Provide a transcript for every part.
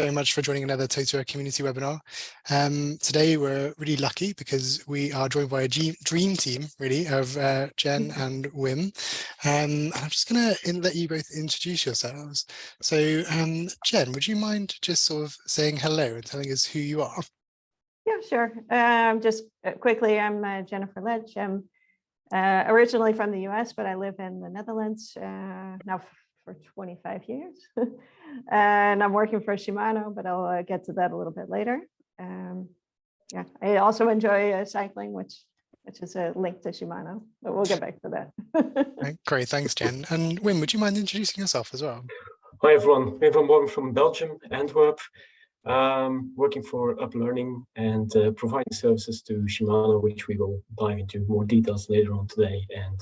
Very much for joining another Totara community webinar. Today we're really lucky because we are joined by a dream team really of Jen and Wim. I'm just going to let you both introduce yourselves. So Jen, would you mind just sort of saying hello and telling us who you are? Yeah, sure. Just quickly, I'm Jennifer Letch. I'm originally from the US, but I live in the Netherlands now for 25 years. And I'm working for Shimano, but I'll get to that a little bit later. Yeah, I also enjoy cycling, which is a link to Shimano, but we'll get back to that. Great, thanks, Jen. And Wim, would you mind introducing yourself as well? Hi everyone, Wim from Belgium, Antwerp, working for UpLearning and providing services to Shimano, which we will dive into more details later on today. And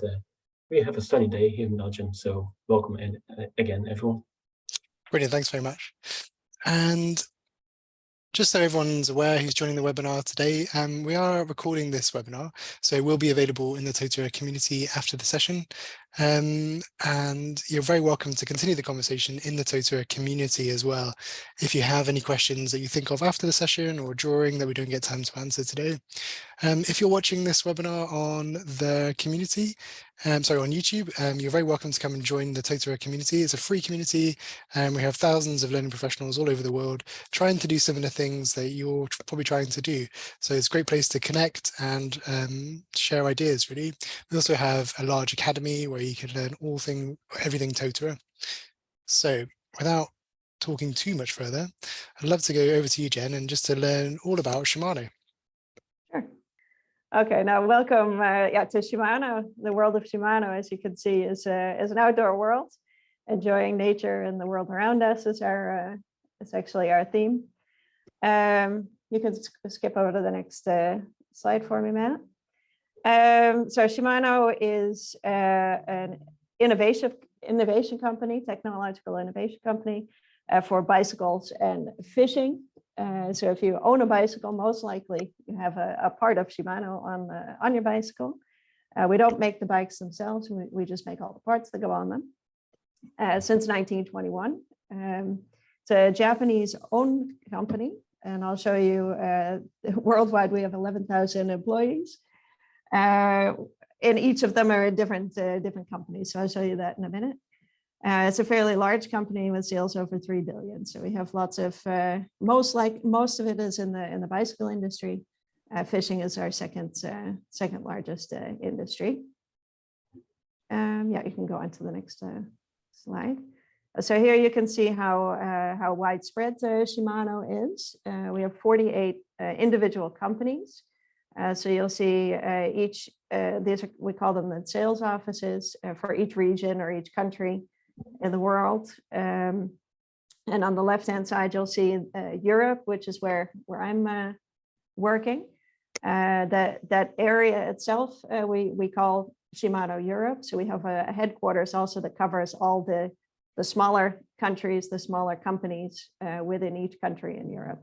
we have a sunny day here in Belgium, so welcome again, everyone. Brilliant, thanks very much. And just so everyone's aware who's joining the webinar today, we are recording this webinar, so it will be available in the Totara community after the session. And you're very welcome to continue the conversation in the Totara community as well. If you have any questions that you think of after the session or during that we don't get time to answer today. If you're watching this webinar on the community, on YouTube, you're very welcome to come and join the Totara community. It's a free community, and we have thousands of learning professionals all over the world trying to do similar things that you're probably trying to do. So it's a great place to connect and share ideas, really. We also have a large academy where you can learn everything Totara. So without talking too much further, I'd love to go over to you, Jen, and just to learn all about Shimano. Okay, now welcome to Shimano. The world of Shimano, as you can see, is an outdoor world. Enjoying nature and the world around us is actually our theme. You can skip over to the next slide for me, Matt. So Shimano is an innovation company, technological innovation company for bicycles and fishing. So if you own a bicycle, most likely you have a part of Shimano on your bicycle. We don't make the bikes themselves. We just make all the parts that go on them. Since 1921. It's a Japanese-owned company, and I'll show you worldwide we have 11,000 employees. And each of them are different companies, so I'll show you that in a minute. It's a fairly large company with sales over 3 billion. So we have lots of, most of it is in the bicycle industry. Fishing is our second largest industry. Yeah, you can go on to the next slide. So here you can see how widespread Shimano is. We have 48 individual companies. So you'll see we call them the sales offices for each region or each country in the world. And on the left-hand side, you'll see Europe, which is where I'm working. That area itself, we call Shimano Europe. So we have a headquarters also that covers all the smaller countries, the smaller companies within each country in Europe.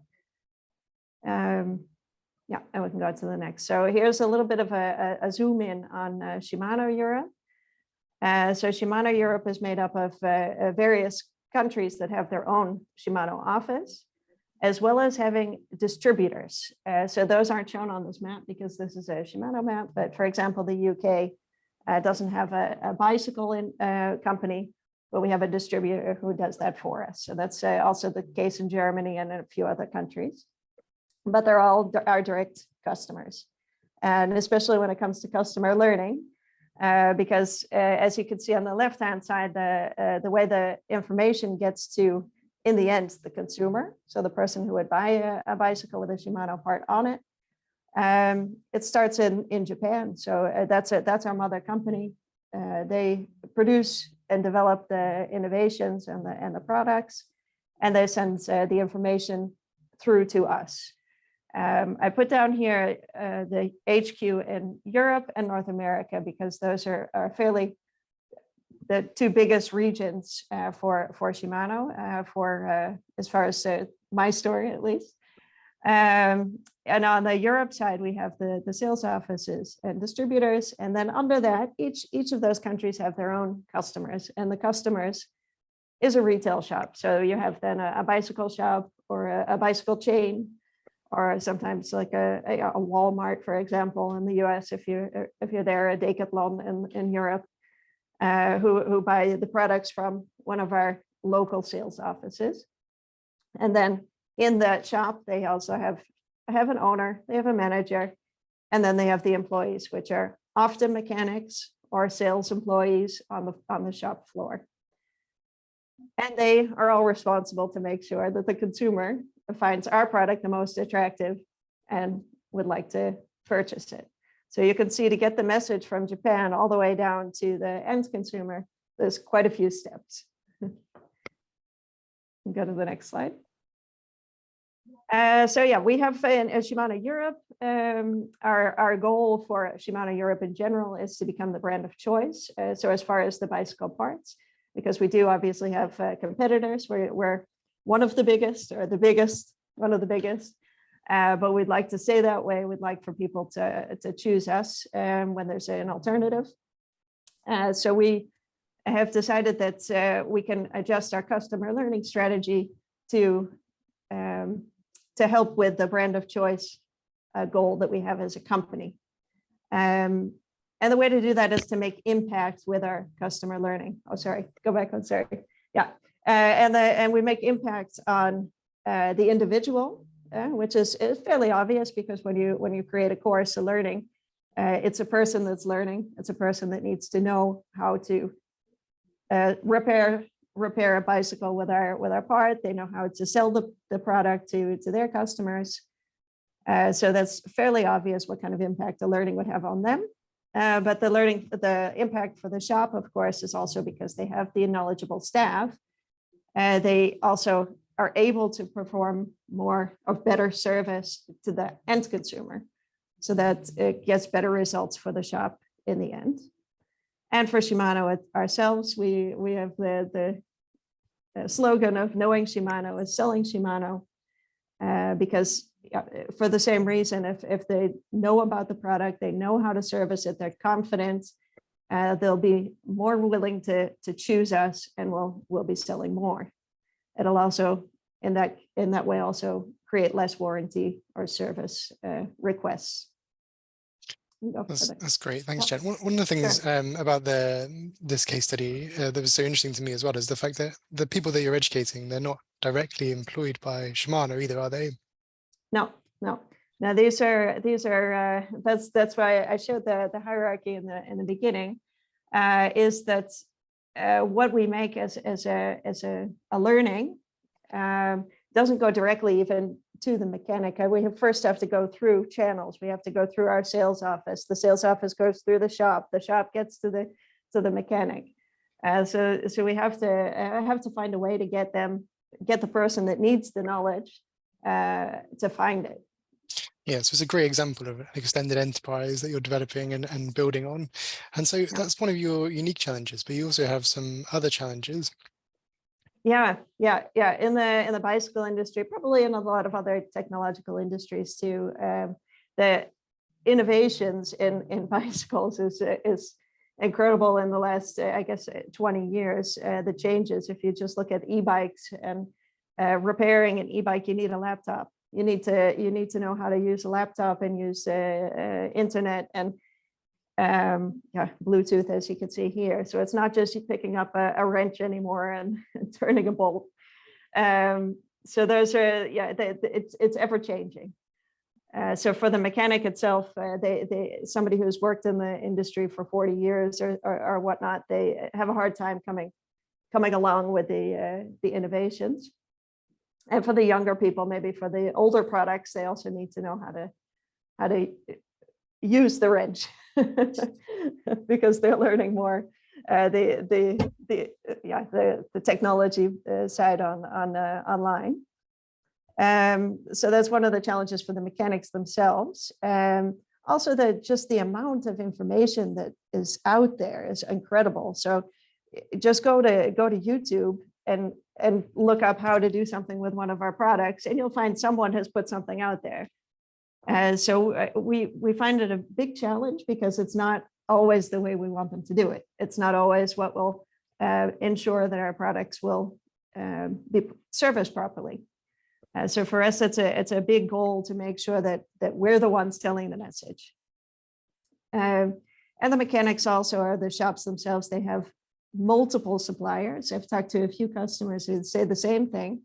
Yeah, and we can go to the next. So here's a little bit of a zoom in on Shimano Europe. So Shimano Europe is made up of various countries that have their own Shimano office, as well as having distributors. So those aren't shown on this map because this is a Shimano map, but for example, the UK doesn't have a bicycle company, but we have a distributor who does that for us. So that's also the case in Germany and in a few other countries. But they're all our direct customers. And especially when it comes to customer learning, because as you can see on the left-hand side, the way the information gets to, in the end, the consumer, so the person who would buy a bicycle with a Shimano part on it, it starts in Japan. So that's our mother company. They produce and develop the innovations and the products, and they send the information through to us. I put down here the HQ in Europe and North America because those are fairly the two biggest regions for Shimano, as far as my story at least. And on the Europe side, we have the sales offices and distributors, and then under that, each of those countries have their own customers, and the customers is a retail shop. So you have then a bicycle shop a bicycle chain, or sometimes like a Walmart, for example, in the US, if you're there, a Decathlon in Europe, who buy the products from one of our local sales offices. And then in that shop, they also have an owner, they have a manager, and then they have the employees, which are often mechanics or sales employees on the shop floor. And they are all responsible to make sure that the consumer finds our product the most attractive and would like to purchase it. So you can see, to get the message from Japan all the way down to the end consumer, there's quite a few steps. Go to the next slide. So yeah, we have in Shimano Europe, our goal for Shimano Europe in general is to become the brand of choice. So as far as the bicycle parts, because we do obviously have competitors, we're one of the biggest, or the biggest, one of the biggest, but we'd like to stay that way. We'd like for people to choose us when there's an alternative. So we have decided that we can adjust our customer learning strategy to help with the brand of choice goal that we have as a company. And the way to do that is to make impact with our customer learning. Oh, sorry, go back one, sorry. Yeah, and we make impact on the individual, which is fairly obvious, because when you create a course of learning, it's a person that's learning. It's a person that needs to know how to repair a bicycle with our part. They know how to sell the product to their customers. So that's fairly obvious what kind of impact the learning would have on them. But the impact for the shop, of course, is also because they have the knowledgeable staff. They also are able to perform more or better service to the end consumer, so that it gets better results for the shop in the end. And for Shimano ourselves, we have the slogan of knowing Shimano is selling Shimano, because for the same reason, if they know about the product, they know how to service it, they're confident, they'll be more willing to choose us, and we'll be selling more. It'll also, in that way, also create less warranty or service requests. That's great. Thanks, Jen. One of the things about this case study that was so interesting to me as well is the fact that the people that you're educating, they're not directly employed by Shimano either, are they? No. Now these are that's why I showed the hierarchy in the beginning, is that what we make as a learning doesn't go directly even to the mechanic. We first have to go through channels. We have to go through our sales office. The sales office goes through the shop. The shop gets to the mechanic. So we have to find a way to get the person that needs the knowledge to find it. Yeah, so it's a great example of an extended enterprise that you're developing and building on. And so that's one of your unique challenges, but you also have some other challenges. Yeah. In the bicycle industry, probably in a lot of other technological industries too, the innovations in bicycles is incredible in the last, I guess, 20 years. The changes, if you just look at e-bikes and repairing an e-bike, you need a laptop. You need to know how to use a laptop and use internet and Bluetooth, as you can see here. So it's not just you picking up a wrench anymore and turning a bolt. So those are it's ever changing. So for the mechanic itself, somebody who's worked in the industry for 40 years or whatnot, they have a hard time coming along with the innovations. And for the younger people, maybe for the older products, they also need to know how to use the wrench because they're learning more the technology side online. So that's one of the challenges for the mechanics themselves. Also, the amount of information that is out there is incredible. So just go to YouTube and look up how to do something with one of our products, and you'll find someone has put something out there. So we find it a big challenge because it's not always the way we want them to do it. It's not always what will ensure that our products will be serviced properly. So for us, it's a big goal to make sure that we're the ones telling the message. And the mechanics also are the shops themselves. They have multiple suppliers. I've talked to a few customers who say the same thing.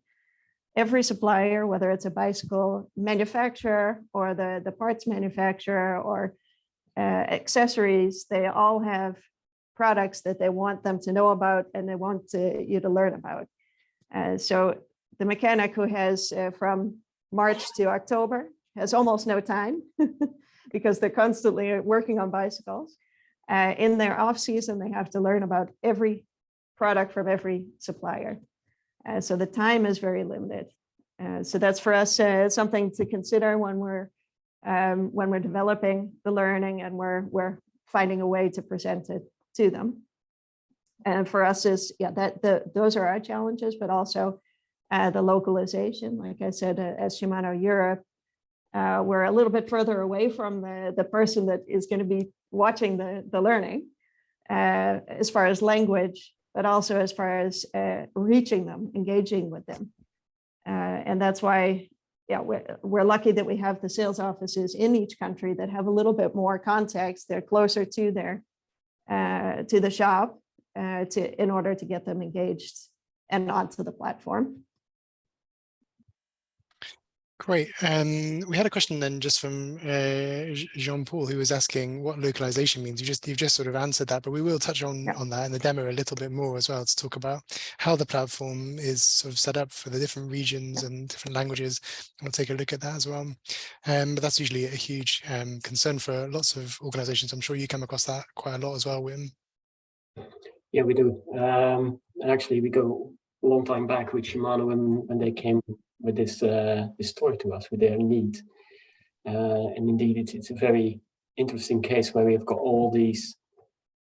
Every supplier, whether it's a bicycle manufacturer or the parts manufacturer or accessories, they all have products that they want them to know about and they want you to learn about. So the mechanic who has from March to October has almost no time because they're constantly working on bicycles. In their off season, they have to learn about every product from every supplier. So the time is very limited. So that's for us something to consider when we're developing the learning and we're finding a way to present it to them. And for us is those are our challenges, but also the localization. Like I said, as Shimano Europe, we're a little bit further away from the person that is going to be watching the learning as far as language, but also as far as reaching them, engaging with them. And that's why, we're lucky that we have the sales offices in each country that have a little bit more context. They're closer to to the shop in order to get them engaged and onto the platform. Great. We had a question then just from Jean-Paul, who was asking what localization means. You've just sort of answered that, but we will touch on that in the demo a little bit more as well to talk about how the platform is sort of set up for the different regions and different languages. We'll take a look at that as well. But that's usually a huge concern for lots of organizations. I'm sure you come across that quite a lot as well, Wim. Yeah, we do. Actually, we go a long time back with Shimano when they came with this story to us with their need. And indeed, it's a very interesting case where we have got all these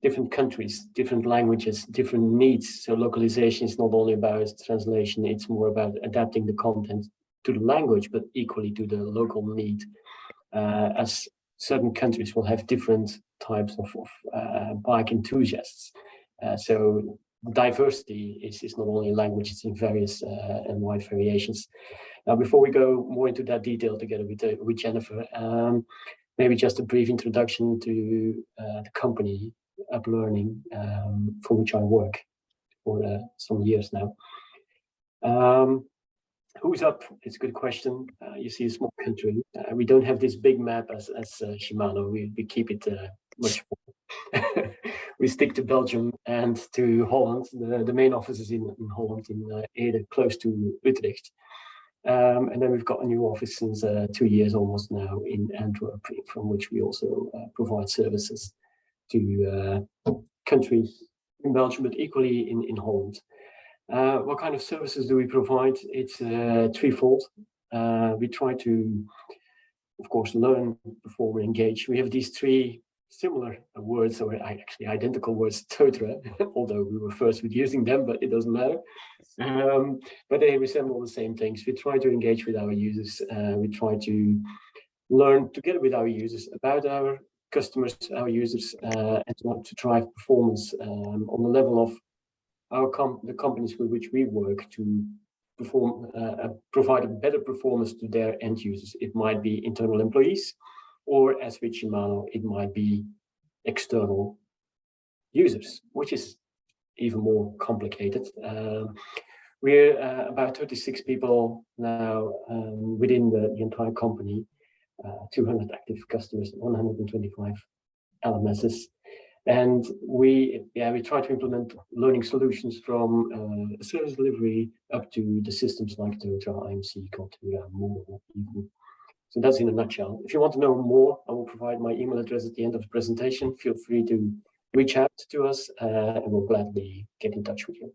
different countries, different languages, different needs. So localization is not only about translation, it's more about adapting the content to the language, but equally to the local need. As certain countries will have different types of bike enthusiasts. So diversity is not only language, it's in various and wide variations. Now, before we go more into that detail together with Jennifer, maybe just a brief introduction to the company Up Learning, for which I work for some years now. Who's Up? It's a good question. You see a small country. We don't have this big map as Shimano. We keep it much more. We stick to Belgium and to Holland. The main office is in Holland, in Ede, close to Utrecht. And then we've got a new office since 2 years almost now in Antwerp, from which we also provide services to countries in Belgium, but equally in Holland. What kind of services do we provide? It's threefold. We try to, of course, learn, perform, and engage. We have these three similar words, or actually identical words, Totara, although we were first with using them, but it doesn't matter. But they resemble the same things. We try to engage with our users. We try to learn together with our users about our customers, our users, and to drive performance on the level of the companies with which we work to perform, provide a better performance to their end users. It might be internal employees, or as with Shimano, it might be external users, which is even more complicated. We're about 36 people now within the entire company, 200 active customers, 125 LMSs. And we try to implement learning solutions from service delivery up to the systems like Totara, IMC, Totara, more even. So that's in a nutshell. If you want to know more, I will provide my email address at the end of the presentation. Feel free to reach out to us and we'll gladly get in touch with you.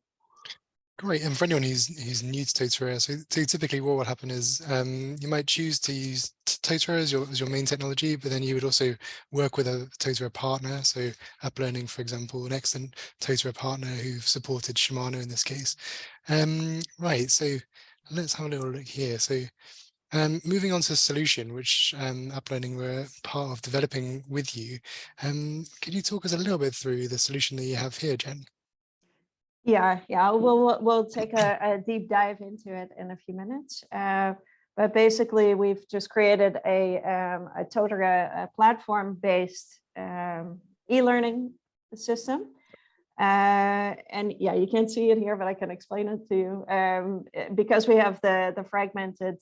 Great. And for anyone who's new to Totara, so typically what would happen is you might choose to use Totara as your main technology, but then you would also work with a Totara partner. So Up Learning, for example, an excellent Totara partner who've supported Shimano in this case. Right. So let's have a little look here. So moving on to solution, which Up Learning were part of developing with you. Could you talk us a little bit through the solution that you have here, Jen? Yeah, we'll take a deep dive into it in a few minutes. But basically, we've just created a Totara platform-based e-learning system. And yeah, you can't see it here, but I can explain it to you. Because we have the fragmented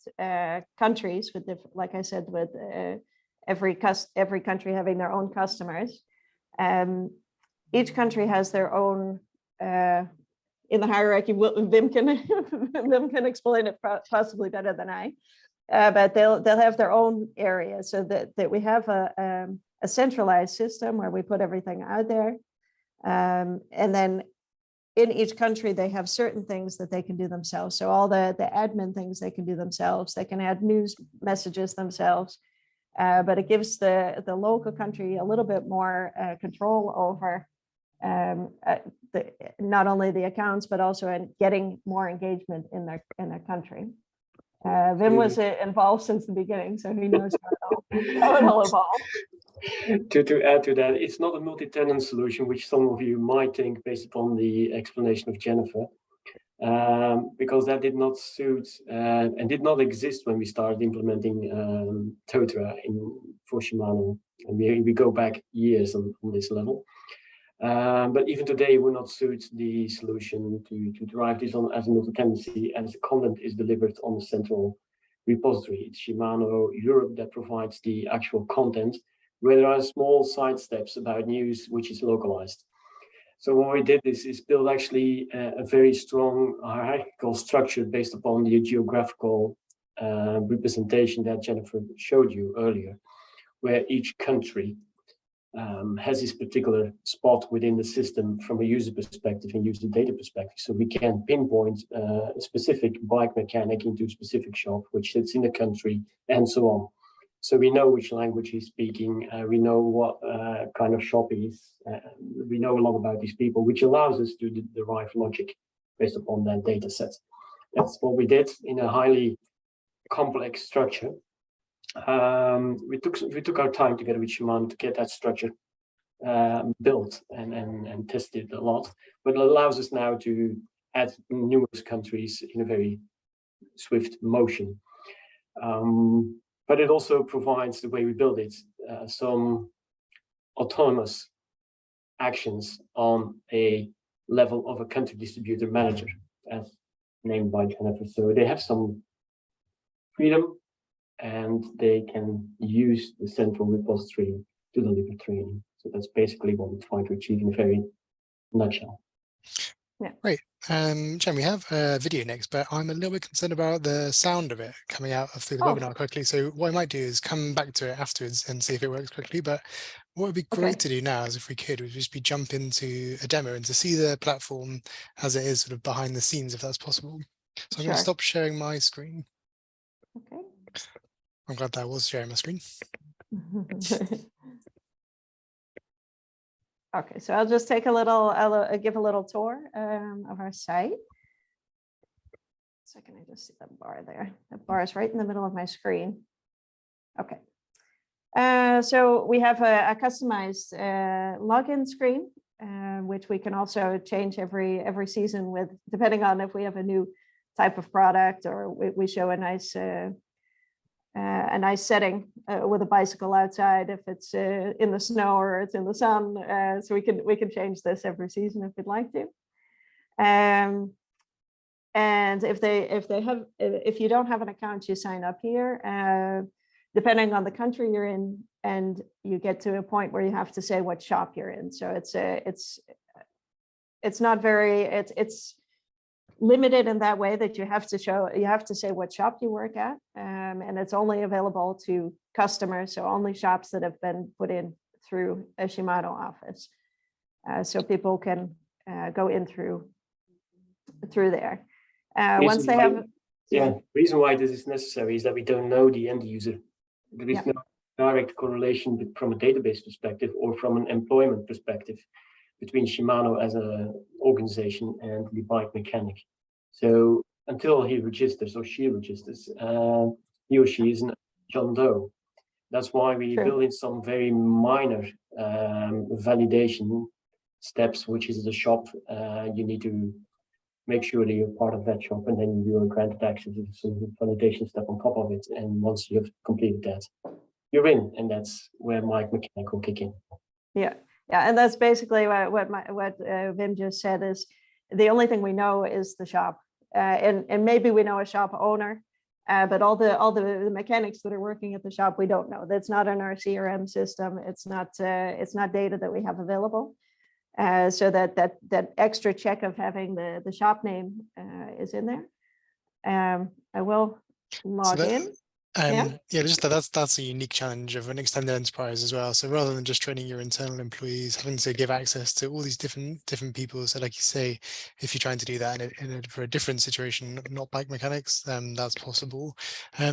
countries with like I said, with every country having their own customers. Each country has their own in the hierarchy. Wim can explain it possibly better than I. But they'll have their own area, so that we have a centralized system where we put everything out there. And then in each country, they have certain things that they can do themselves. So all the admin things they can do themselves. They can add news messages themselves. But it gives the local country a little bit more control over not only the accounts, but also in getting more engagement in their country. Wim was involved since the beginning, so he knows how it all evolved. To add to that, it's not a multi-tenant solution, which some of you might think based upon the explanation of Jennifer, because that did not suit and did not exist when we started implementing Totara for Shimano. And we go back years on this level. But even today, it will not suit the solution to drive this on as a multi-tenancy, as the content is delivered on the central repository. It's Shimano Europe that provides the actual content, where there are small side steps about news, which is localized. So what we did is build actually a very strong hierarchical structure based upon the geographical representation that Jennifer showed you earlier, where each country has this particular spot within the system from a user perspective and user data perspective. So we can pinpoint a specific bike mechanic into a specific shop, which sits in the country, and so on. So we know which language he's speaking, we know what kind of shop he is, we know a lot about these people, which allows us to derive logic based upon that data set. That's what we did in a highly complex structure. We took our time together with Shimano to get that structure built and tested a lot, but it allows us now to add numerous countries in a very swift motion. But it also provides, the way we build it, some autonomous actions on a level of a country distributor manager, as named by Jennifer. So they have some freedom, and they can use the central repository to deliver training. So that's basically what we're trying to achieve in a very nutshell. Yeah. Great. Jen, we have a video next, but I'm a little bit concerned about the sound of it coming out through the webinar quickly. So what I might do is come back to it afterwards and see if it works quickly. But what would be great to do now is, if we could, would just be jump into a demo and to see the platform as it is sort of behind the scenes, if that's possible. So I'm going to stop sharing my screen. Okay. I'm glad that I was sharing my screen. Okay, so I'll just take I'll give a little tour of our site. Second, I just see the bar there. The bar is right in the middle of my screen. Okay. So we have a customized login screen, which we can also change every season with, depending on if we have a new type of product, or we show a nice setting with a bicycle outside, if it's in the snow or it's in the sun. So we can change this every season if we'd like to. And if you don't have an account, you sign up here, depending on the country you're in, and you get to a point where you have to say what shop you're in. So it's not very, it's limited in that way, that you have to say what shop you work at, and it's only available to customers, so only shops that have been put in through a Shimano office, so people can go in through there. Once they have, reason why this is necessary is that we don't know the end user. There is no direct correlation from a database perspective or from an employment perspective between Shimano as an organization and the bike mechanic. So until he registers or she registers, he or she is a John Doe. That's why we build in some very minor validation steps, which is the shop. You need to make sure that you're part of that shop, and then you are granted access to some validation step on top of it. And once you've completed that, you're in, and that's where Mike Mechanic will kick in. Yeah, and that's basically what Wim just said. Is the only thing we know is the shop, and maybe we know a shop owner, but all the mechanics that are working at the shop we don't know. That's not in our CRM system. It's not data that we have available. So that extra check of having the shop name is in there. I will log in. Just that's a unique challenge of an extended enterprise as well. So rather than just training your internal employees, having to give access to all these different people. So like you say, if you're trying to do that for a different situation, not bike mechanics, that's possible. We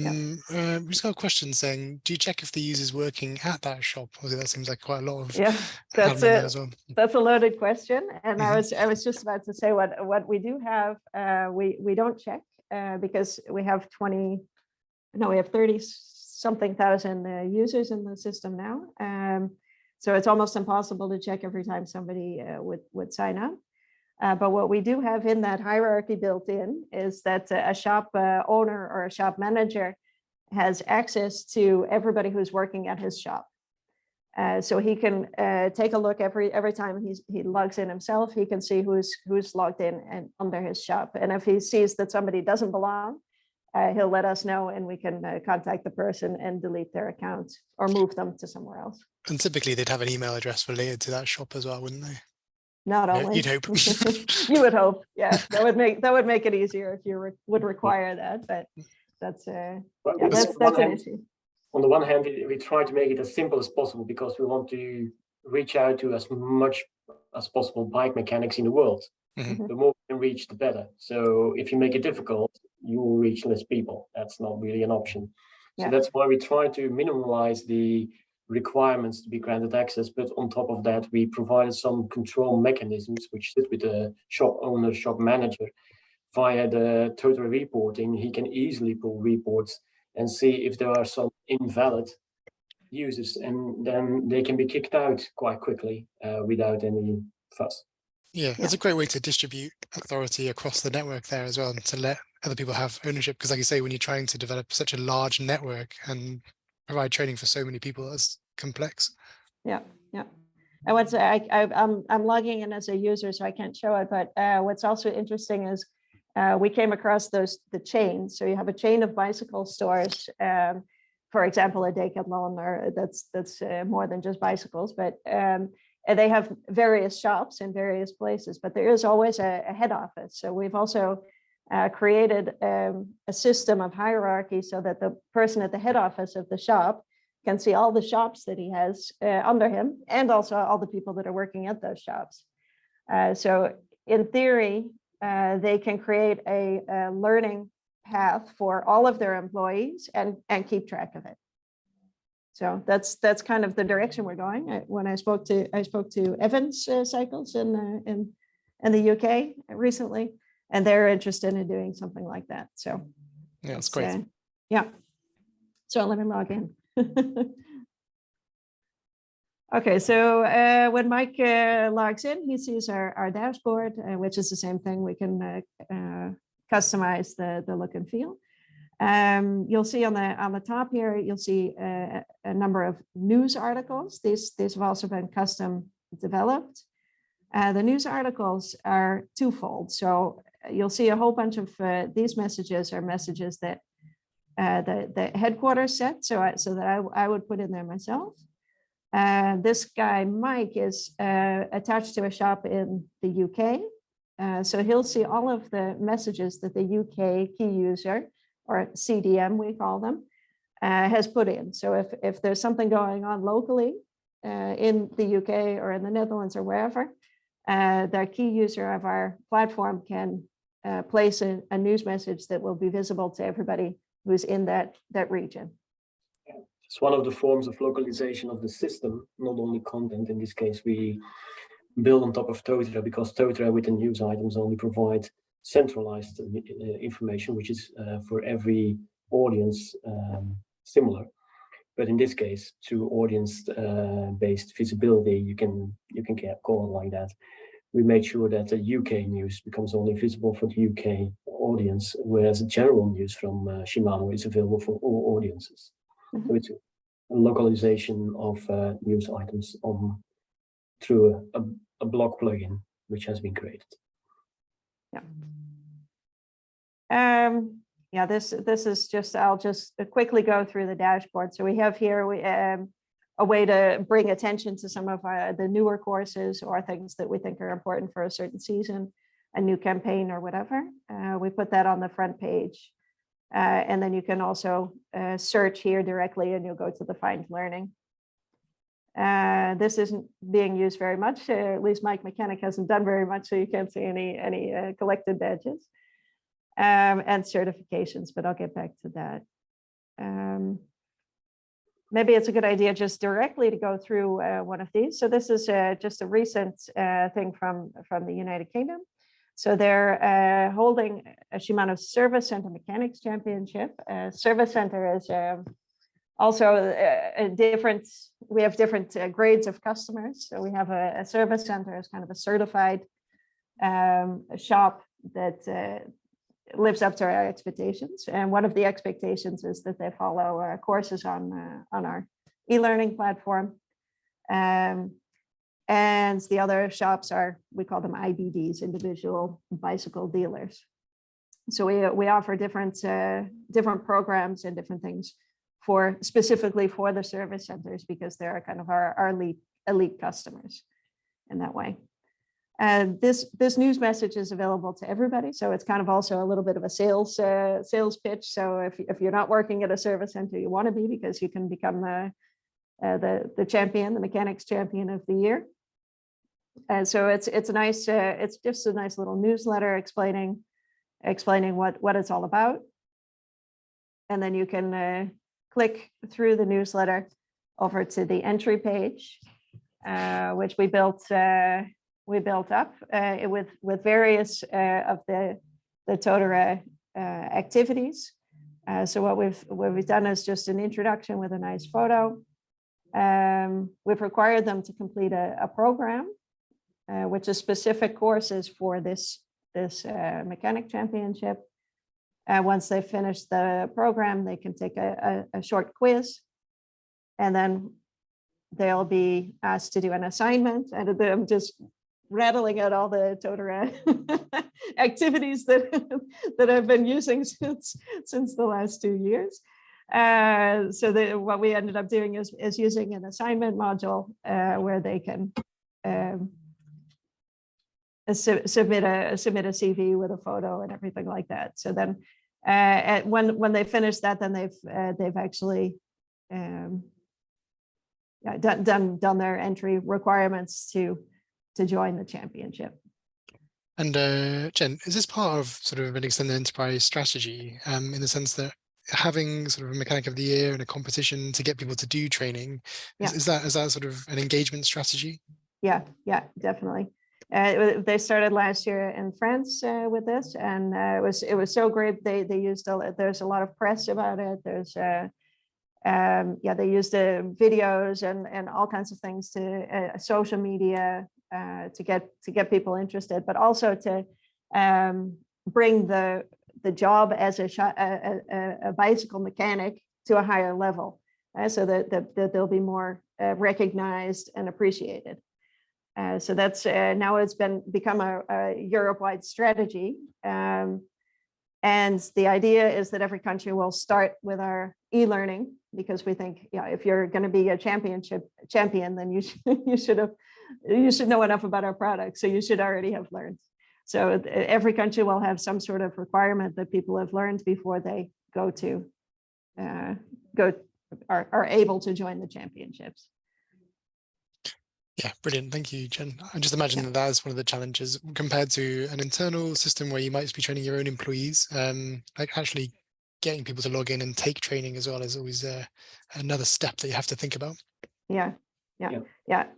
just got a question saying, do you check if the user's working at that shop? Obviously, that seems like quite a lot of that's admin as well. That's a loaded question, and I was just about to say what we do have. We don't check because we have 30-something thousand users in the system now. So it's almost impossible to check every time somebody would sign up. But what we do have in that hierarchy built in is that a shop owner or a shop manager has access to everybody who's working at his shop. So he can take a look every time he logs in himself. He can see who's logged in and under his shop. And if he sees that somebody doesn't belong, he'll let us know, and we can contact the person and delete their account or move them to somewhere else. And typically they'd have an email address related to that shop as well, wouldn't they? Not only. You'd hope. You would hope. Yeah, that would make it easier if you would require that. But that's an issue. On the one hand, we try to make it as simple as possible because we want to reach out to as much as possible bike mechanics in the world. Mm-hmm. The more we can reach, the better. So if you make it difficult, you will reach less people. That's not really an option. So that's why we try to minimize the requirements to be granted access. But on top of that, we provided some control mechanisms which sit with the shop owner, shop manager. Via the Totara reporting, he can easily pull reports and see if there are some invalid users, and then they can be kicked out quite quickly without any fuss. Yeah, that's a great way to distribute authority across the network there as well, and to let other people have ownership. Because like you say, when you're trying to develop such a large network and provide training for so many people, that's complex. Yeah. I would say I'm logging in as a user, so I can't show it. But what's also interesting is we came across the chains. So you have a chain of bicycle stores, for example, a Decathlon, or that's more than just bicycles, but and they have various shops in various places, but there is always a head office. So we've also created a system of hierarchy so that the person at the head office of the shop can see all the shops that he has under him, and also all the people that are working at those shops. So in theory, they can create a learning path for all of their employees and keep track of it. So that's kind of the direction we're going. When I spoke to Evans Cycles in the UK recently, and they're interested in doing something like that. So yeah, that's great. So let me log in. Okay, so when Mike logs in, he sees our dashboard, which is the same thing. We can customize the look and feel. You'll see on the top here, you'll see a number of news articles. These have also been custom developed. The news articles are twofold. So you'll see a whole bunch of these messages are messages that the headquarters set, so that I would put in there myself. This guy, Mike, is attached to a shop in the UK. So he'll see all of the messages that the UK key user, or CDM we call them, has put in. So if there's something going on locally in the UK or in the Netherlands or wherever, the key user of our platform can place a news message that will be visible to everybody who's in that region. It's one of the forms of localization of the system, not only content. In this case, we build on top of Totara, because Totara with the news items only provide centralized information, which is for every audience similar. But in this case, through audience-based visibility, you can call it like that. We made sure that the UK news becomes only visible for the UK audience, whereas the general news from Shimano is available for all audiences. So it's a localization of news items through a blog plugin, which has been created. Yeah. Yeah, this is just, I'll just quickly go through the dashboard. So we have here a way to bring attention to some of the newer courses or things that we think are important for a certain season, a new campaign or whatever. We put that on the front page. And then you can also search here directly and you'll go to the Find Learning. This isn't being used very much, at least Mike Mechanic hasn't done very much, so you can't see any collected badges. And certifications, but I'll get back to that. Maybe it's a good idea just directly to go through one of these. So this is just a recent thing from the United Kingdom. So they're holding a Shimano Service Center Mechanics Championship. Service Center is also we have different grades of customers. So we have a service center as kind of a certified shop that lives up to our expectations. And one of the expectations is that they follow courses on our e-learning platform. And the other shops we call them IBDs, individual bicycle dealers. So we offer different programs and different things specifically for the service centers, because they're kind of our elite customers in that way. And this news message is available to everybody. So it's kind of also a little bit of a sales pitch. So if you're not working at a service center, you want to be, because you can become the champion, the mechanics champion of the year. And so it's just a nice little newsletter explaining what it's all about. And then you can click through the newsletter over to the entry page, which we built up with various of the Totara activities. So what we've done is just an introduction with a nice photo. We've required them to complete a program, which is specific courses for this mechanic championship. Once they finish the program, they can take a short quiz, and then they'll be asked to do an assignment. And I'm just rattling out all the Totara activities that I've been using since the last 2 years. So what we ended up doing is using an assignment module where they can submit a CV with a photo and everything like that. So then when they finish that, then they've actually done their entry requirements to join the championship. And Jen, is this part of sort of an extended enterprise strategy, in the sense that having sort of a mechanic of the year and a competition to get people to do training, is that sort of an engagement strategy? Yeah, definitely. They started last year in France with this, and it was so great. They used there's a lot of press about it. There's they used videos and all kinds of things to social media to get people interested, but also to bring the job as a bicycle mechanic to a higher level, so that they'll be more recognized and appreciated. So that's now it's become a Europe-wide strategy. And the idea is that every country will start with our e-learning, because we think, if you're going to be a champion, then you should know enough about our product. So you should already have learned. So every country will have some sort of requirement that people have learned before they are able to join the championships. Yeah, brilliant. Thank you, Jen. I just imagine that is one of the challenges compared to an internal system where you might be training your own employees. Like actually getting people to log in and take training as well is always another step that you have to think about. Yeah.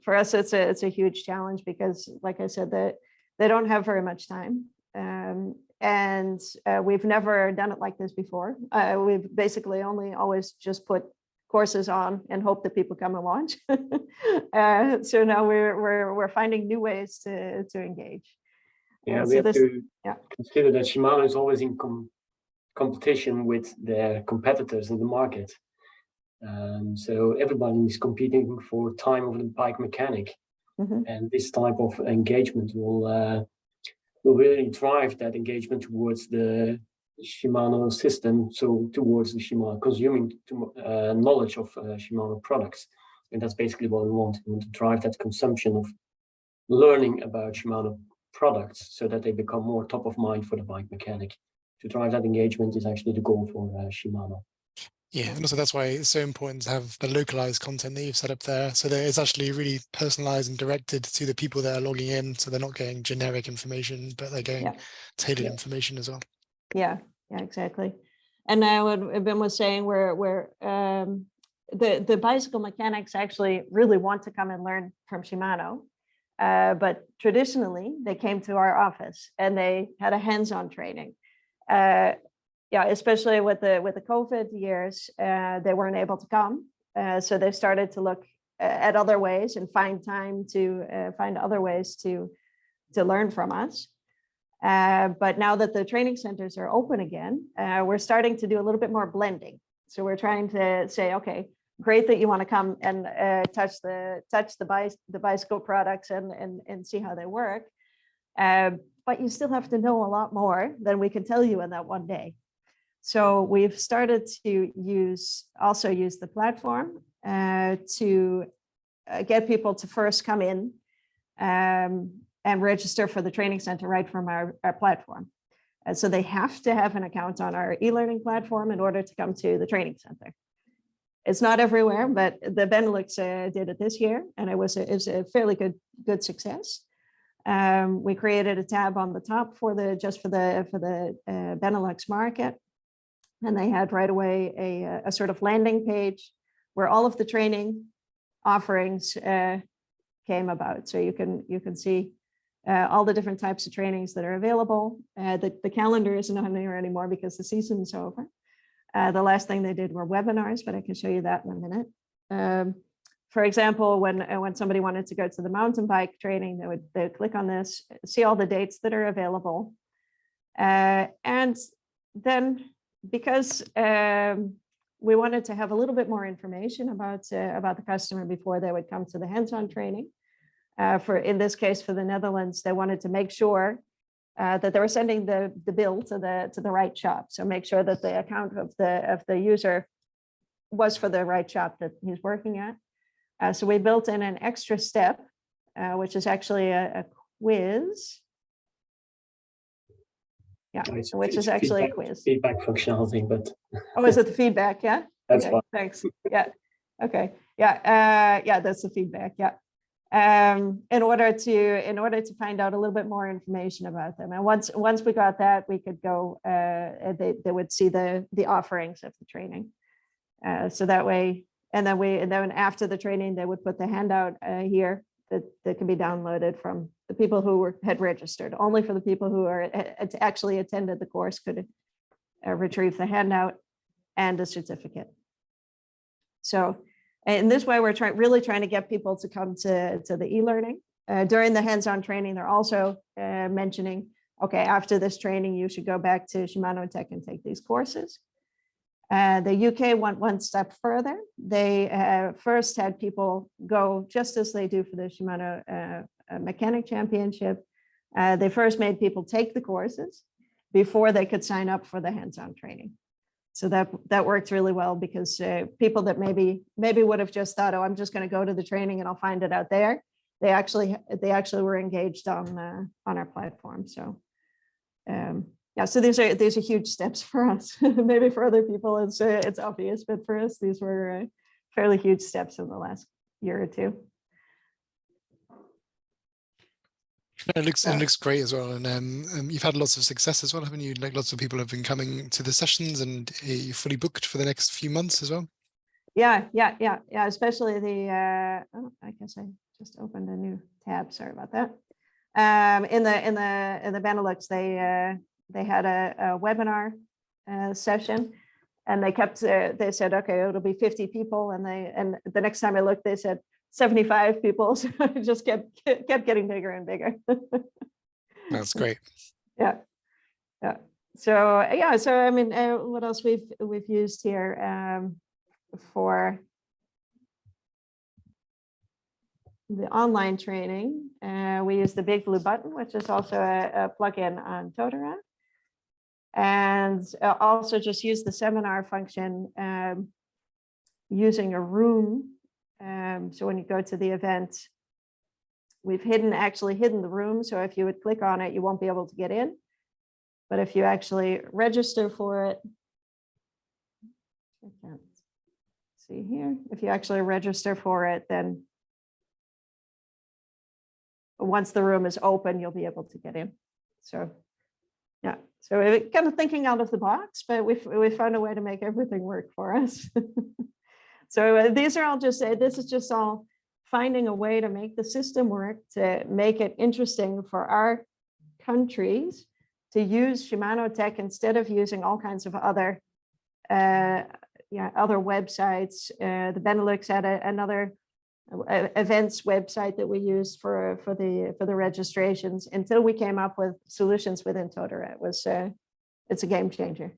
For us, it's a huge challenge because, like I said, that they don't have very much time, and we've never done it like this before. We've basically always just put courses on and hope that people come and watch. So now we're finding new ways to engage. Yeah, So we have this- to yeah. consider that Shimano is always in competition with their competitors in the market. So everybody is competing for time of the bike mechanic. Mhm. And this type of engagement will really drive that engagement towards the Shimano system, so towards the Shimano consuming knowledge of Shimano products. And that's basically what we want. We want to drive that consumption of learning about Shimano products so that they become more top of mind for the bike mechanic. To drive that engagement is actually the goal for Shimano. Yeah, and also that's why it's so important to have the localized content that you've set up there, so that it's actually really personalized and directed to the people that are logging in, so they're not getting generic information, but they're getting tailored information as well. Yeah, exactly. And now what Ben was saying, where the bicycle mechanics actually really want to come and learn from Shimano, but traditionally they came to our office and they had a hands-on training. Especially with the COVID years, they weren't able to come. So they started to look at other ways and find time to find other ways to learn from us. But now that the training centers are open again, we're starting to do a little bit more blending. So we're trying to say, okay, great that you want to come and touch the bicycle products and see how they work. But you still have to know a lot more than we can tell you in that one day. So we've started to use the platform to get people to first come in and register for the training center right from our platform. So they have to have an account on our e-learning platform in order to come to the training center. It's not everywhere, but the Benelux did it this year, and it was a fairly good success. We created a tab on the top for the Benelux market. And they had right away a sort of landing page where all of the training offerings came about. So you can see all the different types of trainings that are available. The calendar isn't on there anymore because the season is over. The last thing they did were webinars, but I can show you that in a minute. For example, when somebody wanted to go to the mountain bike training, they would click on this, see all the dates that are available, and then, because we wanted to have a little bit more information about the customer before they would come to the hands-on training. In this case, for the Netherlands, they wanted to make sure that they were sending the bill to the right shop. So make sure that the account of the user was for the right shop that he's working at. So we built in an extra step, which is actually a quiz. Yeah, which is actually a quiz. Feedback functionality, but oh, is it the feedback? Yeah, that's okay, fine. Thanks. Yeah, okay, yeah, that's the feedback. Yeah, in order to find out a little bit more information about them, and once we got that, we could go. They would see the offerings of the training, so that way, and then after the training, they would put the handout here that can be downloaded from the people who had registered. Only for the people who actually attended the course could retrieve the handout and a certificate. So in this way, we're really trying to get people to come to the e-learning. During the hands-on training, they're also mentioning, okay, after this training, you should go back to Shimano Tech and take these courses. The UK went one step further. They first had people go just as they do for the Shimano Mechanic Championship. They first made people take the courses before they could sign up for the hands-on training. So that worked really well, because people that maybe would have just thought, oh, I'm just going to go to the training and I'll find it out there. They actually were engaged on our platform. So yeah, so these are huge steps for us. Maybe for other people it's obvious, but for us these were fairly huge steps in the last year or two. It looks great as well, and you've had lots of success as well, haven't you? Like, lots of people have been coming to the sessions, and you're fully booked for the next few months as well. Yeah. Especially I guess I just opened a new tab. Sorry about that. In the Benelux, they had a webinar session And they kept, they said, okay, it'll be 50 people. And the next time I looked, they said 75 people. So it just kept getting bigger and bigger. That's great. Yeah. So yeah, so I mean, what else we've used here for the online training? We use the big blue button, which is also a plugin on Totara. And also just use the seminar function using a room. So when you go to the event, we've actually hidden the room. So if you would click on it, you won't be able to get in. But if you actually register for it, I can't see here. If you actually register for it, then once the room is open, you'll be able to get in. So yeah, so we're kind of thinking out of the box, but we found a way to make everything work for us. So these are all just, this is just all finding a way to make the system work, to make it interesting for our countries to use Shimano tech instead of using all kinds of other other websites. The Benelux had another events website that we used for the registrations until we came up with solutions within Totara. It's a game changer.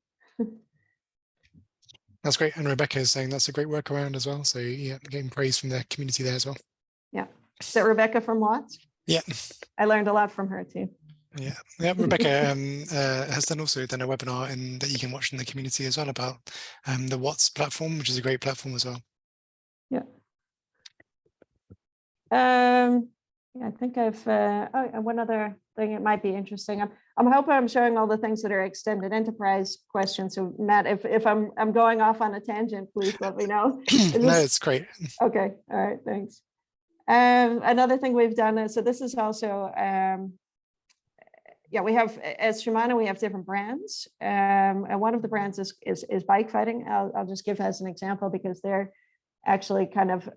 That's great. And Rebecca is saying that's a great workaround as well. So yeah, getting praise from the community there as well. Yeah. Is that Rebecca from Watts? Yeah. I learned a lot from her too. Yeah. Rebecca has also done a webinar that you can watch in the community as well about the Watts platform, which is a great platform as well. Yeah. I think I've one other thing. It might be interesting. I'm hoping I'm showing all the things that are extended enterprise questions. So Matt, if I'm going off on a tangent, please let me know. No, it's great. Okay. All right. Thanks. Another thing we've done is, so this is also we have, as Shimano, we have different brands, and one of the brands is bike fighting. I'll just give as an example because they're actually kind of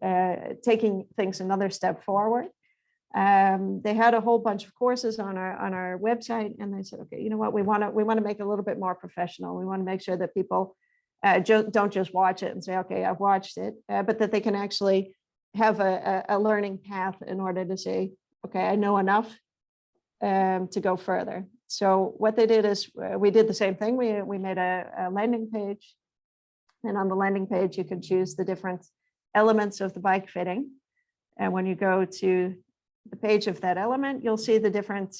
taking things another step forward. They had a whole bunch of courses on our website, and they said, okay, you know what, we want to make it a little bit more professional. We want to make sure that people don't just watch it and say, okay, I've watched it, but that they can actually have a learning path in order to say, okay, I know enough to go further. So what they did is we did the same thing. We made a landing page, and on the landing page you can choose the different elements of the bike fitting. And when you go to the page of that element, you'll see the different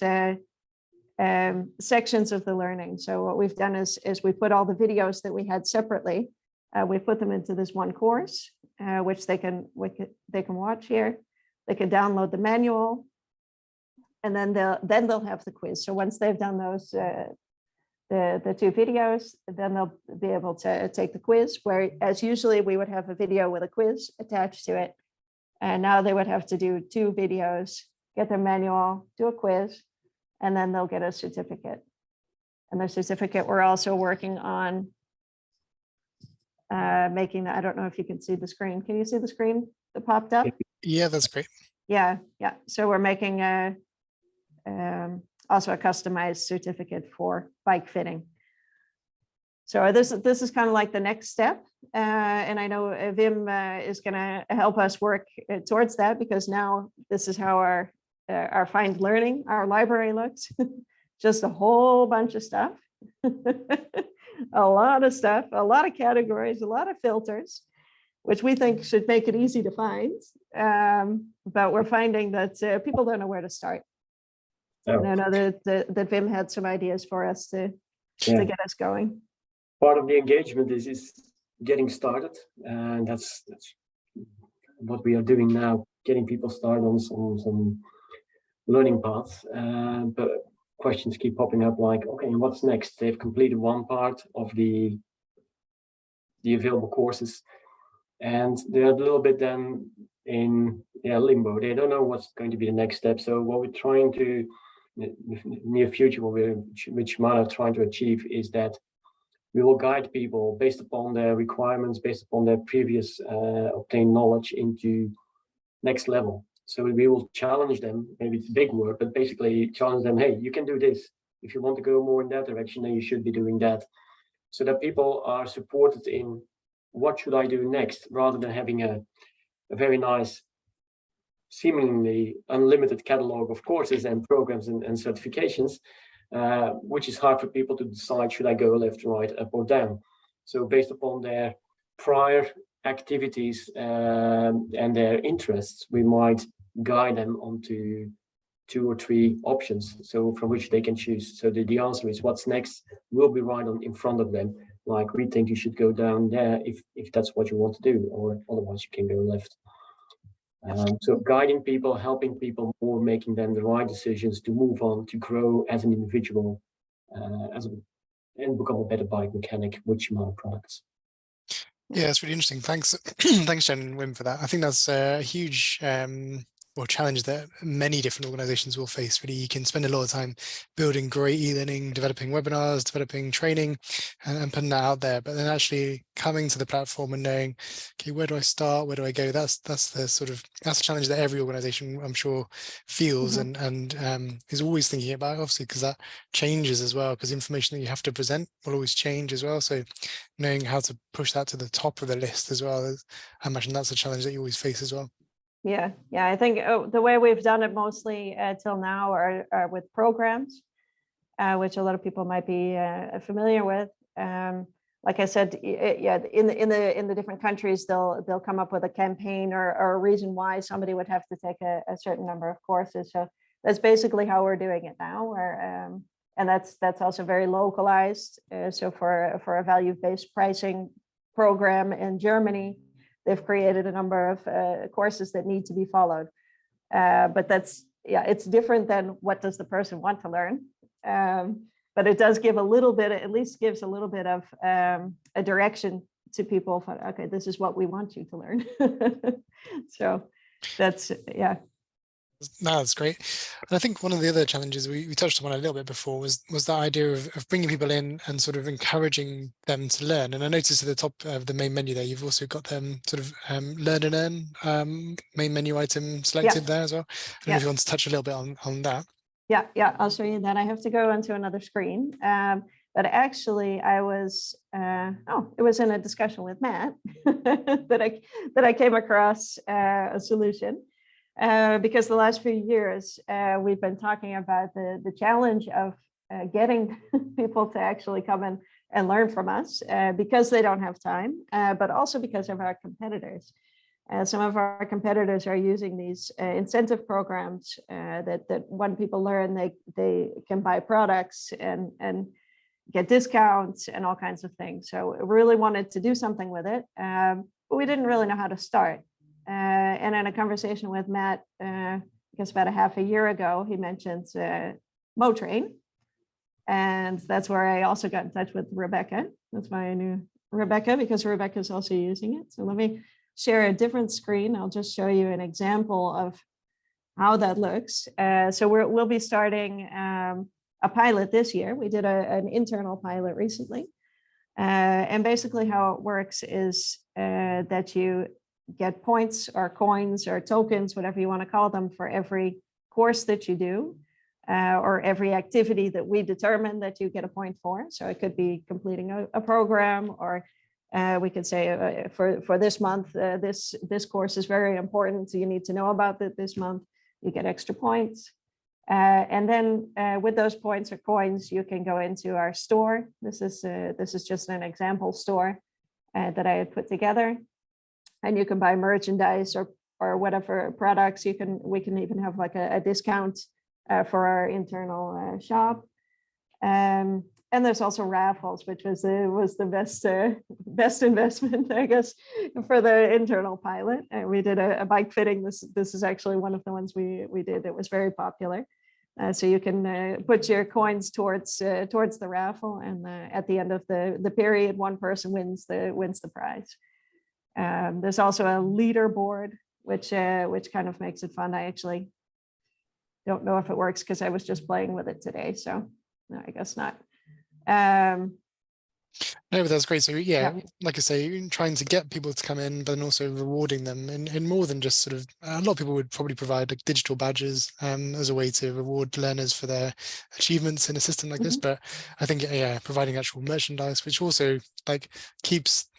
sections of the learning. So what we've done is we put all the videos that we had separately. We put them into this one course, which they can watch here. They can download the manual, and then they'll have the quiz. So once they've done those the two videos, then they'll be able to take the quiz, whereas usually we would have a video with a quiz attached to it. And now they would have to do 2 videos, get their manual, do a quiz, and then they'll get a certificate. And the certificate, we're also working on making that. I don't know if you can see the screen. Can you see the screen that popped up? Yeah, that's great. Yeah. So we're making also a customized certificate for bike fitting. So this is kind of like the next step. And I know Wim is going to help us work towards that, because now this is how our find learning, our library looks. Just a whole bunch of stuff. A lot of stuff, a lot of categories, a lot of filters, which we think should make it easy to find. But we're finding that people don't know where to start. Oh. And I know that Wim had some ideas for us to get us going. Part of the engagement is getting started, and that's what we are doing now, getting people started on some learning paths. But questions keep popping up like, okay, and what's next? They've completed one part of the available courses, and they're a little bit then in limbo. They don't know what's going to be the next step. So what we're trying to, in the near future, which Shimano trying to achieve, is that we will guide people based upon their requirements, based upon their previous obtained knowledge into next level. So we will challenge them, maybe it's a big word, but basically challenge them, hey, you can do this. If you want to go more in that direction, then you should be doing that. so that people are supported in what should I do next, rather than having a very nice, seemingly unlimited catalog of courses and programs and certifications, which is hard for people to decide, should I go left, right, up or down? So based upon their prior activities and their interests, we might guide them onto 2 or 3 options, so from which they can choose. So the answer is, what's next will be right in front of them. Like, we think you should go down there if that's what you want to do, or otherwise you can go left. So guiding people, helping people more, making them the right decisions to move on, to grow as an individual, and become a better bike mechanic with Shimano products. Yeah, it's really interesting. Thanks, thanks, Jen and Wim, for that. I think that's a huge challenge that many different organizations will face. Really, you can spend a lot of time building great e-learning, developing webinars, developing training, and putting that out there. But then actually coming to the platform and knowing, okay, where do I start? Where do I go? That's the challenge that every organization, I'm sure, feels and is always thinking about. Obviously, because that changes as well. Because information that you have to present will always change as well. So knowing how to push that to the top of the list as well, I imagine that's a challenge that you always face as well. Yeah, I think the way we've done it mostly till now are with programs, which a lot of people might be familiar with. Like I said, in the different countries, they'll come up with a campaign or a reason why somebody would have to take a certain number of courses. So that's basically how we're doing it now. And that's also very localized. So for a value-based pricing program in Germany, they've created a number of courses that need to be followed. But it's different than what does the person want to learn. But it does give a little bit, at least gives a little bit of a direction to people for, okay, this is what we want you to learn. So that's, yeah. No, that's great. And I think one of the other challenges we touched on a little bit before was that idea of bringing people in and sort of encouraging them to learn. And I noticed at the top of the main menu there, you've also got them sort of learn and earn main menu item selected there as well. I don't know if you want to touch a little bit on that. Yeah, I'll show you that. I have to go onto another screen. But actually I was, it was in a discussion with Matt that I came across a solution. Because the last few years, we've been talking about the challenge of getting people to actually come in and learn from us because they don't have time, but also because of our competitors. Some of our competitors are using these incentive programs that when people learn, they can buy products and get discounts and all kinds of things. So we really wanted to do something with it, but we didn't really know how to start. And in a conversation with Matt, I guess about a half a year ago, he mentioned MoTrain. And that's where I also got in touch with Rebecca. That's why I knew Rebecca, because Rebecca is also using it. So let me share a different screen. I'll just show you an example of how that looks. So we'll be starting a pilot this year. We did an internal pilot recently. And basically how it works is that you get points or coins or tokens, whatever you want to call them, for every course that you do or every activity that we determine that you get a point for. So it could be completing a program, or we could say for this month, this course is very important, so you need to know about it this month. You get extra points. And then with those points or coins, you can go into our store. This is just an example store that I had put together. And you can buy merchandise or whatever products. We can even have like a discount for our internal shop. And there's also raffles, which was the best investment, I guess, for the internal pilot. And we did a bike fitting. This is actually one of the ones we did. It was very popular. So you can put your coins towards the raffle, and at the end of the period, one person wins the prize. There's also a leaderboard, which kind of makes it fun. I actually don't know if it works because I was just playing with it today, so no, I guess not. No, but that's great. So yeah, Yeah. like I say, trying to get people to come in, but then also rewarding them in more than just sort of, a lot of people would probably provide like digital badges as a way to reward learners for their achievements in a system like this. But I think, yeah, providing actual merchandise, which also like keeps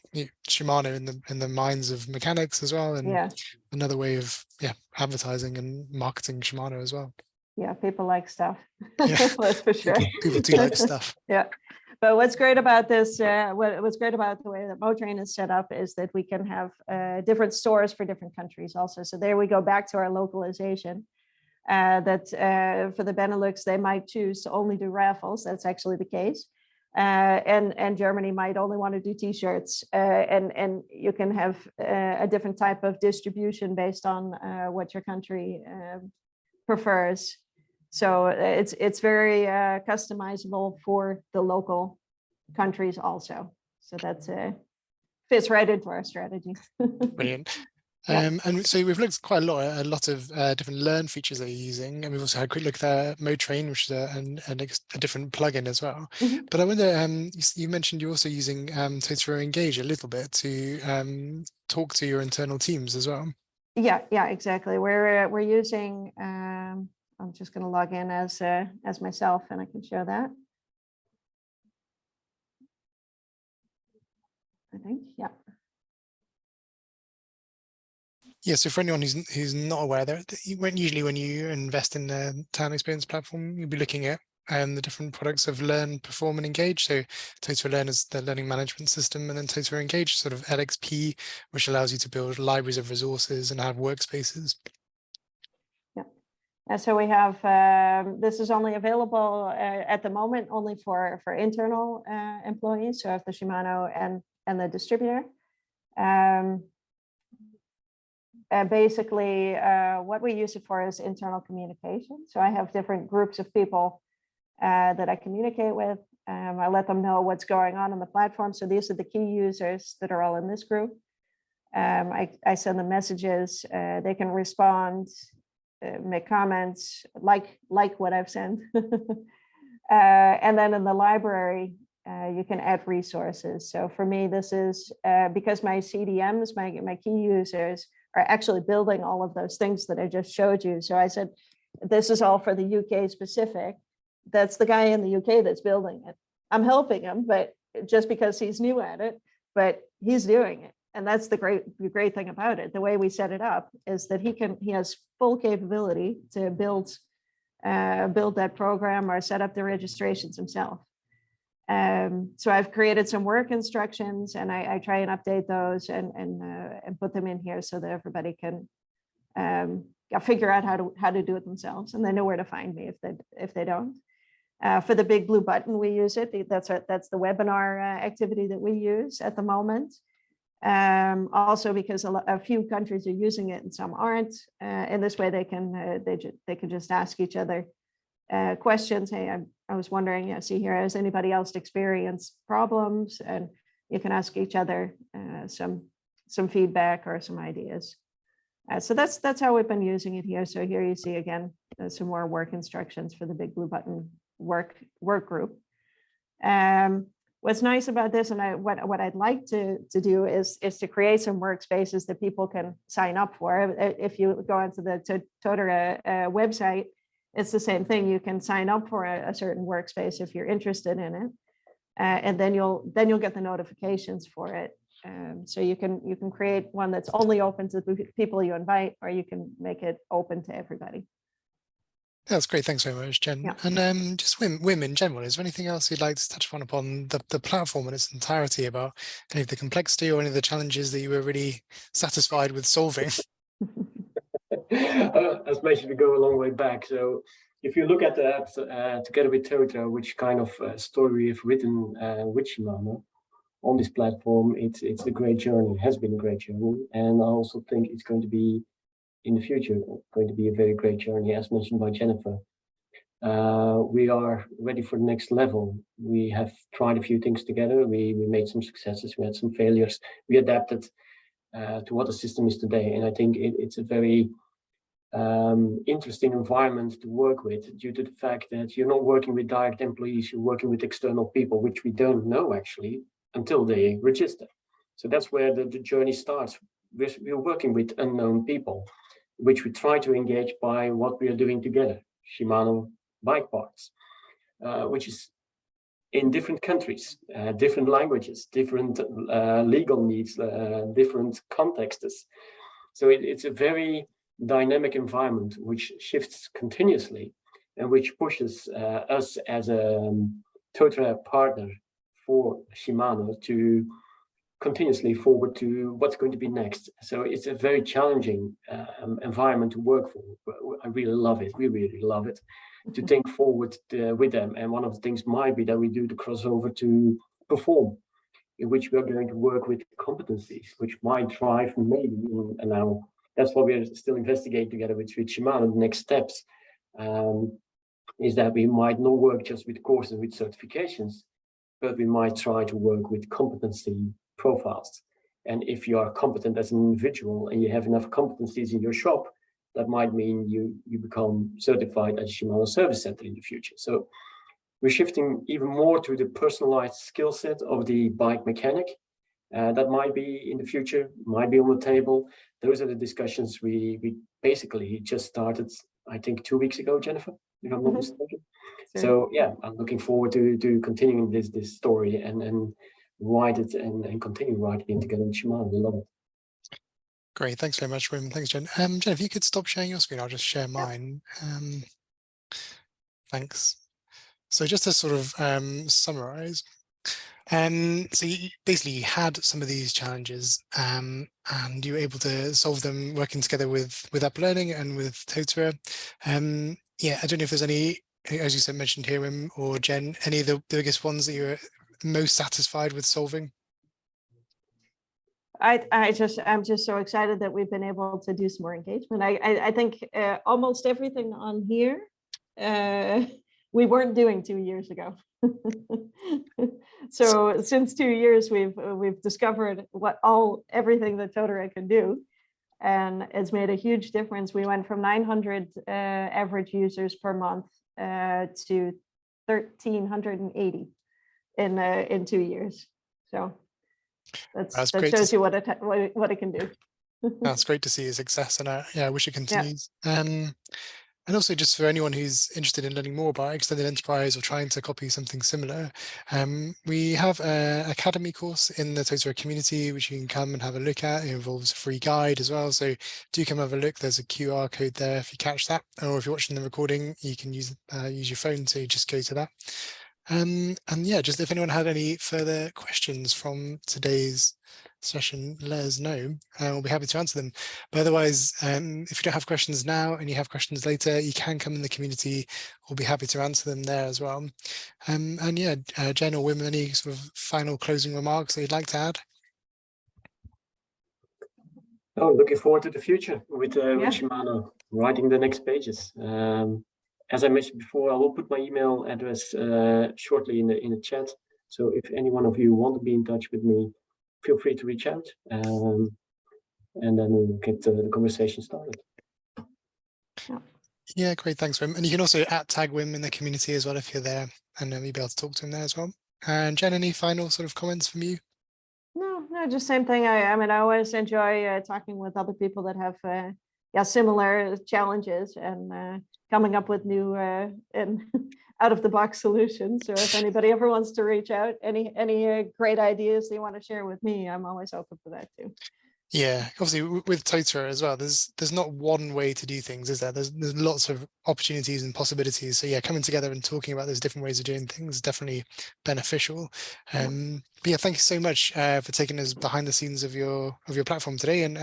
Shimano in the minds of mechanics as well, and Yeah. another way of advertising and marketing Shimano as well. Yeah, people like stuff. Yeah. That's for sure. People do like stuff. Yeah. But what's great about this, what's great about the way that MoTrain is set up is that we can have different stores for different countries also. So there we go back to our localization. That for the Benelux, they might choose to only do raffles. That's actually the case. And Germany might only want to do T-shirts. And you can have a different type of distribution based on what your country prefers. So it's very customizable for the local countries also. So that's fits right into our strategy. Brilliant. Yeah. And so we've looked quite a lot of different learn features that you're using, and we've also had a quick look at MoTrain, which is a different plugin as well. Mhm. But I wonder, you mentioned you're also using Totara Engage a little bit to talk to your internal teams as well. Yeah, exactly. We're using. I'm just going to log in as myself, and I can show that. I think, yeah. Yeah, so for anyone who's not aware, usually when you invest in the Town Experience platform, you'll be looking at the different products of Learn, Perform, and Engage. So Totara Learn is the learning management system, and then Totara Engage, sort of LXP, which allows you to build libraries of resources and have workspaces. And so we have, this is only available at the moment only for internal employees, so of the Shimano and the distributor. Basically, what we use it for is internal communication. So I have different groups of people that I communicate with. I let them know what's going on the platform. So these are the key users that are all in this group. I send them messages. They can respond, make comments, like what I've sent. And then in the library, you can add resources. So for me, this is because my CDMs, my key users, are actually building all of those things that I just showed you. So I said, this is all for the UK specific. That's the guy in the UK that's building it. I'm helping him, but just because he's new at it, but he's doing it. And that's the great thing about it. The way we set it up is that he has full capability to build that program or set up the registrations himself. So I've created some work instructions, and I try and update those and put them in here so that everybody can figure out how to do it themselves, and they know where to find me if they don't. For the big blue button, we use it. That's the webinar activity that we use at the moment. Also because a few countries are using it and some aren't. In this way, they can just ask each other questions. Hey, I was wondering, see here, has anybody else experienced problems? And you can ask each other some feedback or some ideas. So that's how we've been using it here. So here you see again some more work instructions for the big blue button work group. What's nice about this, and what I'd like to do is to create some workspaces that people can sign up for. If you go onto the Totara website, it's the same thing. You can sign up for a certain workspace if you're interested in it, and then you'll get the notifications for it. So you can create one that's only open to the people you invite, or you can make it open to everybody. That's great. Thanks very much, Jen. Yeah. And just WIM in general, is there anything else you'd like to touch upon the platform in its entirety, about any of the complexity or any of the challenges that you were really satisfied with solving? As mentioned, we go a long way back. So if you look at the app together with Totara, which kind of story we have written with Shimano on this platform, it's a great journey, has been a great journey. And I also think it's going to be in the future going to be a very great journey, as mentioned by Jennifer. We are ready for the next level. We have tried a few things together. We made some successes, we had some failures. We adapted to what the system is today. And I think it's a very interesting environment to work with, due to the fact that you're not working with direct employees, you're working with external people, which we don't know actually until they register. So that's where the journey starts. We're working with unknown people, which we try to engage by what we are doing together. Shimano bike parts, which is in different countries, different languages, different legal needs, different contexts. So it's a very dynamic environment which shifts continuously and which pushes us as a Totara partner for Shimano to continuously forward to what's going to be next. So it's a very challenging environment to work for. I really love it. We really love it to think forward with them. And one of the things might be that we do the crossover to perform, in which we are going to work with competencies, which might drive maybe, and now that's what we're still investigating together with Shimano. The next steps is that we might not work just with courses with certifications, but we might try to work with competency profiles. And if you are competent as an individual and you have enough competencies in your shop, that might mean you become certified as a Shimano service center in the future. So we're shifting even more to the personalized skill set of the bike mechanic. That might be in the future, might be on the table. Those are the discussions we basically just started, I think 2 weeks ago, Jennifer, if I'm not mistaken. Sure. So yeah, I'm looking forward to continuing this story and write it and continue writing it together with Shimano. We love it. Great, thanks very much, Wim. Thanks, Jen. Jen, if you could stop sharing your screen, I'll just share mine. Thanks. So just to sort of summarize, so you basically had some of these challenges and you were able to solve them working together with Up Learning and with Totara. Yeah, I don't know if there's any, as you said, mentioned here, Wim or Jen, any of the biggest ones that you're most satisfied with solving? I'm just so excited that we've been able to do some more engagement. I think almost everything on here we weren't doing 2 years ago. So since 2 years, we've discovered everything that Totara can do, and it's made a huge difference. We went from 900 average users per month to 1,380 in 2 years. So that shows you what it can do. That's great to see a success, and yeah, I wish it continues. Yeah. And also, just for anyone who's interested in learning more about extended enterprise or trying to copy something similar, we have an academy course in the Totara community, which you can come and have a look at. It involves a free guide as well. So do come have a look. There's a QR code there if you catch that, or if you're watching the recording, you can use your phone to just go to that. And yeah, just if anyone had any further questions from today's session, let us know. We'll be happy to answer them. But otherwise, if you don't have questions now and you have questions later, you can come in the community. We'll be happy to answer them there as well. And yeah, Jen or Wim, any sort of final closing remarks that you'd like to add? Oh, looking forward to the future with Shimano, writing the next pages. As I mentioned before, I will put my email address shortly in the chat. So if any one of you want to be in touch with me, feel free to reach out, and then we'll get the conversation started. Yeah, great. Thanks, Wim. And you can also @tag Wim in the community as well if you're there, and then you'll be able to talk to him there as well. And Jen, any final sort of comments from you? No, just same thing. I mean, I always enjoy talking with other people that have similar challenges and coming up with new and out of the box solutions. So if anybody ever wants to reach out, any great ideas they want to share with me, I'm always open for that too. Yeah, obviously with Totara as well, there's not one way to do things, is there? There's lots of opportunities and possibilities. So yeah, coming together and talking about those different ways of doing things is definitely beneficial. But yeah, thank you so much for taking us behind the scenes of your platform today, and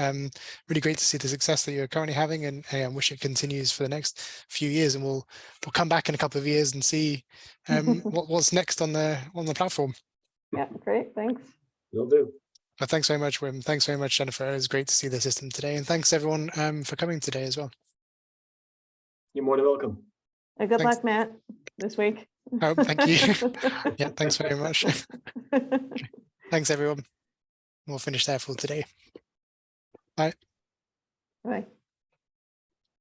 really great to see the success that you're currently having, and I wish it continues for the next few years. And we'll come back in a couple of years and see what's next on the platform. Yeah, great, thanks. Will do. But thanks very much, Wim. Thanks very much, Jennifer. It was great to see the system today. And thanks everyone for coming today as well. You're more than welcome. And good luck, Matt, this week. Oh, thank you. Yeah, thanks very much. Thanks, everyone. We'll finish there for today. Bye. Bye.